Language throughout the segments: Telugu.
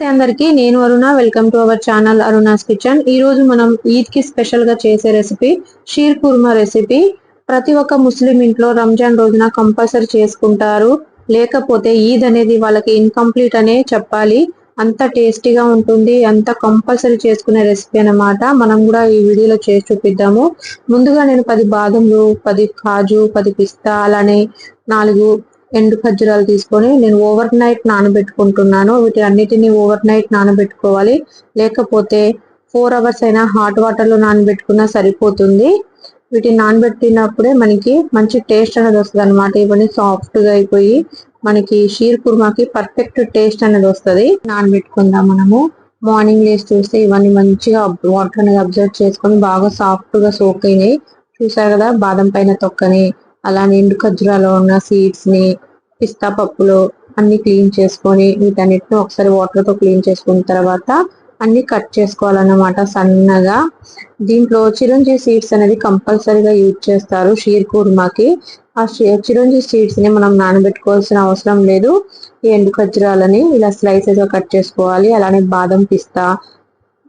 అందరికి నేను Aruna welcome to our channel Aruna's kitchen. ఈ రోజు మనం ఈద్ కి స్పెషల్ గా చేసే రెసిపీ షీర్ కుర్మా రెసిపీ. ప్రతి ఒక్క ముస్లిం ఇంట్లో రంజాన్ రోజున కంపల్సరీ చేసుకుంటారు. లేకపోతే ఈద్ అనేది వాళ్ళకి ఇన్కంప్లీట్ అనే చెప్పాలి. అంత టేస్టీగా ఉంటుంది, అంత కంపల్సరీ చేసుకునే రెసిపీ అన్నమాట. మనం కూడా ఈ వీడియోలో చేసి చూపిద్దాము. ముందుగా నేను 10 బాదంలు, 10 కాజు, 10 పిస్తా, అలానే 4 ఎండు ఖర్జూరాలు తీసుకొని నేను ఓవర్ నైట్ నానబెట్టుకుంటున్నాను. వీటి అన్నిటిని ఓవర్ నైట్ నానబెట్టుకోవాలి. లేకపోతే 4 అవర్స్ అయినా హాట్ వాటర్ లో నానబెట్టుకున్నా సరిపోతుంది. వీటిని నానబెట్టినప్పుడే మనకి మంచి టేస్ట్ అనేది వస్తుంది అనమాట. ఇవన్నీ సాఫ్ట్ గా అయిపోయి మనకి షీర్ కుర్మాకి పర్ఫెక్ట్ టేస్ట్ అనేది వస్తుంది. నానబెట్టుకుందాం మనము. మార్నింగ్ లేసి చూస్తే ఇవన్నీ మంచిగా వాటర్ అనేది అబ్జర్వ్ చేసుకొని బాగా సాఫ్ట్ గా సోక్ అయినాయి. చూసారు కదా, బాదం పైన తొక్కని, అలానే ఎండు ఖర్జూరాలో ఉన్న సీడ్స్ ని, పిస్తా పప్పులు అన్ని క్లీన్ చేసుకొని వీటన్నిటిని ఒకసారి వాటర్ తో క్లీన్ చేసుకున్న తర్వాత అన్ని కట్ చేసుకోవాలన్నమాట సన్నగా. దీంట్లో చిరంజీ సీడ్స్ అనేది కంపల్సరీగా యూజ్ చేస్తారు షీర్ కుర్మాకి. ఆ చిరంజీ సీడ్స్ ని మనం నానబెట్టుకోవాల్సిన అవసరం లేదు. ఈ ఎండు ఖర్జూరాలని ఇలా స్లైసెస్ గా కట్ చేసుకోవాలి. అలానే బాదం, పిస్తా,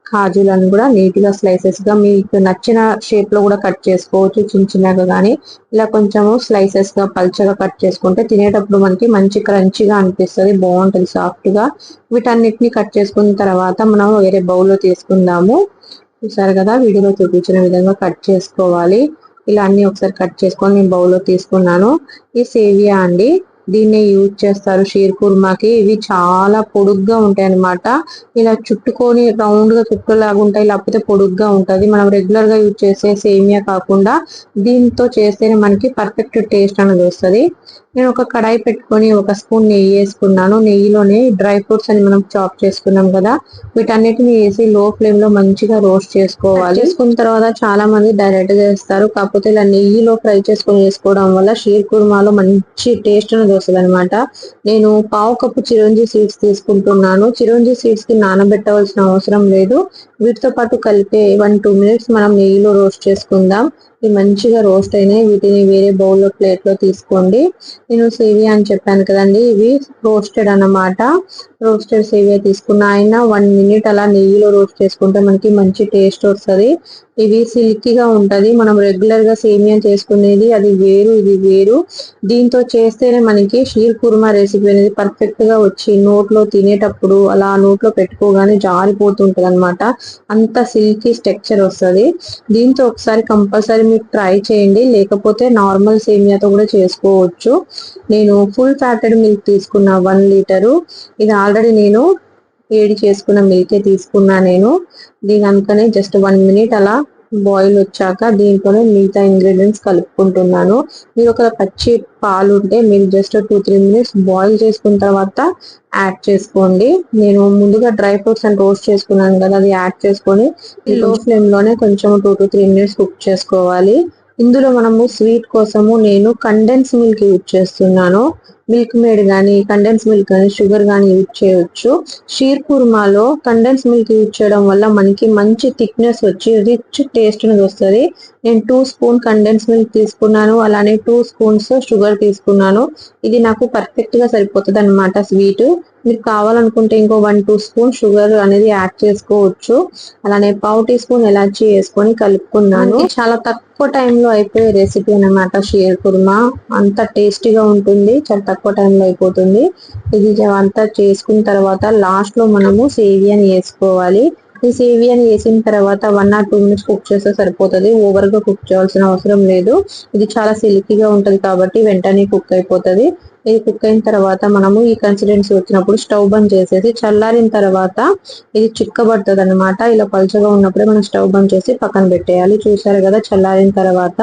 కాజులను కూడా నీట్ గా స్లైసెస్ గా మీకు నచ్చిన షేప్ లో కూడా కట్ చేసుకోవచ్చు. చిన్న చిన్నగా కానీ ఇలా కొంచెము స్లైసెస్ గా పల్చగా కట్ చేసుకుంటే తినేటప్పుడు మనకి మంచి క్రంచిగా అనిపిస్తుంది, బాగుంటుంది సాఫ్ట్ గా. వీటన్నిటిని కట్ చేసుకున్న తర్వాత మనం వేరే బౌల్లో తీసుకుందాము. చూసారు కదా, వీడియోలో చూపించిన విధంగా కట్ చేసుకోవాలి. ఇలా అన్ని ఒకసారి కట్ చేసుకొని నేను బౌల్లో తీసుకున్నాను. ఈ సేవియా అండి, దీన్నే యూజ్ చేస్తారు షీర్ కుర్మాకి. ఇవి చాలా పొడుగ్గా ఉంటాయి అన్నమాట. ఇలా చుట్టుకొని రౌండ్ గా చుట్టులాగా ఉంటాయి, లేకపోతే పొడుగ్గా ఉంటది. మనం రెగ్యులర్ గా యూజ్ చేసే సేమియా కాకుండా దీంతో చేస్తేనే మనకి పర్ఫెక్ట్ టేస్ట్ అనేది వస్తుంది. నేను ఒక కడాయి పెట్టుకొని 1 స్పూన్ నెయ్యి వేసుకున్నాను. నెయ్యిలోనే డ్రై ఫ్రూట్స్ అని మనం చాప్ చేసుకున్నాం కదా, వీటన్నిటిని వేసి లో ఫ్లేమ్ లో మంచిగా రోస్ట్ చేసుకోవాలి. చేసుకున్న తర్వాత చాలా మంది డైరెక్ట్ గా వేస్తారు, కాకపోతే ఇలా నెయ్యిలో ఫ్రై చేసుకొని వేసుకోవడం వల్ల షీర్ కుర్మాలో మంచి టేస్ట్ అనేది వస్తుంది అనమాట. నేను 1/2 కప్పు చిరంజీ సీడ్స్ తీసుకుంటున్నాను. చిరంజీ సీడ్స్ కి నానబెట్టవలసిన అవసరం లేదు. వీటితో పాటు కలిపే 1-2 మినిట్స్ మనం నెయ్యిలో రోస్ట్ చేసుకుందాం. ఇవి మంచిగా రోస్ట్ అయినాయి. వీటిని వేరే బౌల్లో ప్లేట్ లో తీసుకోండి. నేను సేవియా అని చెప్పాను కదండి, ఇవి రోస్టెడ్ అన్నమాట. రోస్టెడ్ సేవియా తీసుకున్న ఆయన 1 మినిట్ అలా నెయ్యిలో రోస్ట్ చేసుకుంటే మనకి మంచి టేస్ట్ వస్తుంది. ఇవి సిల్కీగా ఉంటది. మనం రెగ్యులర్ గా సేమియా చేసుకునేది అది వేరు, ఇది వేరు. దీంతో చేస్తేనే మనకి షీర్ కుర్మా రెసిపీ అనేది పర్ఫెక్ట్ గా వచ్చి నోట్లో తినేటప్పుడు అలా నోట్లో పెట్టుకోగానే జారిపోతుంటది అనమాట. అంత సిల్కీ స్ట్రక్చర్ వస్తుంది. దీంతో ఒకసారి కంపల్సరీ మీరు ట్రై చేయండి. లేకపోతే నార్మల్ సేమియాతో కూడా చేసుకోవచ్చు. నేను ఫుల్ ఫ్యాటెడ్ మిల్క్ తీసుకున్నా 1 లీటరు. ఇది ఆల్రెడీ నేను వేడి చేసుకున్న మిల్కే తీసుకున్నా నేను. దీని అందుకనే జస్ట్ 1 మినిట్ అలా బాయిల్ వచ్చాక దీంట్లోనే మిగతా ఇంగ్రీడియంట్స్ కలుపుకుంటున్నాను. మీరు ఒక పచ్చి పాలు ఉంటే మీరు జస్ట్ 2-3 మినిట్స్ బాయిల్ చేసుకున్న తర్వాత యాడ్ చేసుకోండి. నేను ముందుగా డ్రై ఫ్రూట్స్ అని రోస్ట్ చేసుకున్నాను కదా, అది యాడ్ చేసుకొని లో ఫ్లేమ్ లోనే కొంచెం 2-3 మినిట్స్ కుక్ చేసుకోవాలి. ఇందులో మనము స్వీట్ కోసము నేను కండెన్స్ మిల్క్ యూజ్ చేస్తున్నాను. మిల్క్ మేడ్ కానీ కండెన్స్ మిల్క్ కానీ షుగర్ కానీ యూజ్ చేయొచ్చు. షీర్ కుర్మాలో కండెన్స్ మిల్క్ యూజ్ చేయడం వల్ల మనకి మంచి థిక్నెస్ వచ్చి రిచ్ టేస్ట్ అనేది వస్తుంది. నేను 2 స్పూన్ కండెన్స్ మిల్క్ తీసుకున్నాను, అలానే 2 స్పూన్స్ షుగర్ తీసుకున్నాను. ఇది నాకు పర్ఫెక్ట్ గా సరిపోతుంది అనమాట స్వీట్. మీరు కావాలనుకుంటే ఇంకో 1-2 స్పూన్ షుగర్ అనేది యాడ్ చేసుకోవచ్చు. అలానే 1/2 టీ స్పూన్ ఎలాచి వేసుకొని కలుపుకున్నాను. చాలా తక్కువ టైంలో అయిపోయే రెసిపీ అన్నమాట షీర్ కుర్మా. అంత టేస్టీగా ఉంటుంది, చాలా తక్కువ టైంలో అయిపోతుంది. ఇది అంతా చేసుకున్న తర్వాత లాస్ట్ లో మనము సేవియాని వేసుకోవాలి. ఈ సేవియాని వేసిన తర్వాత 1-2 మినిట్స్ కుక్ చేస్తే సరిపోతుంది. ఓవర్ గా కుక్ చేయాల్సిన అవసరం లేదు. ఇది చాలా సిల్కీగా ఉంటది కాబట్టి వెంటనే కుక్ అయిపోతుంది. ఇది కుక్ అయిన తర్వాత మనము ఈ కన్సిస్టెన్సీ వచ్చినప్పుడు స్టవ్ బంద్ చేసేసి చల్లారిన తర్వాత ఇది చిక్కబడుతుంది అనమాట. ఇలా పలుచగా ఉన్నప్పుడే మనం స్టవ్ బంద్ చేసి పక్కన పెట్టేయాలి. చూసారు కదా, చల్లారిన తర్వాత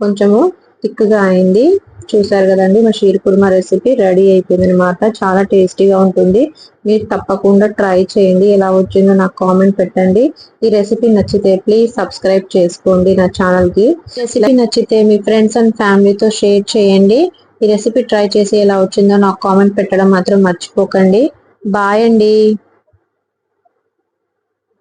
కొంచెము థిక్గా అయింది. చూసారు కదండి, మా షీర్ కుర్మా రెసిపీ రెడీ అయిపోయింది అనమాట. చాలా టేస్టీగా ఉంటుంది. మీరు తప్పకుండా ట్రై చేయండి. ఎలా వచ్చిందో నాకు కామెంట్ పెట్టండి. ఈ రెసిపీ నచ్చితే ప్లీజ్ సబ్స్క్రైబ్ చేసుకోండి నా ఛానల్ కి. రెసిపీ నచ్చితే మీ ఫ్రెండ్స్ అండ్ ఫ్యామిలీతో షేర్ చేయండి. ఈ రెసిపీ ట్రై చేసి ఎలా వచ్చిందో నాకు కామెంట్ పెట్టడం మాత్రం మర్చిపోకండి. బాయ్ అండి.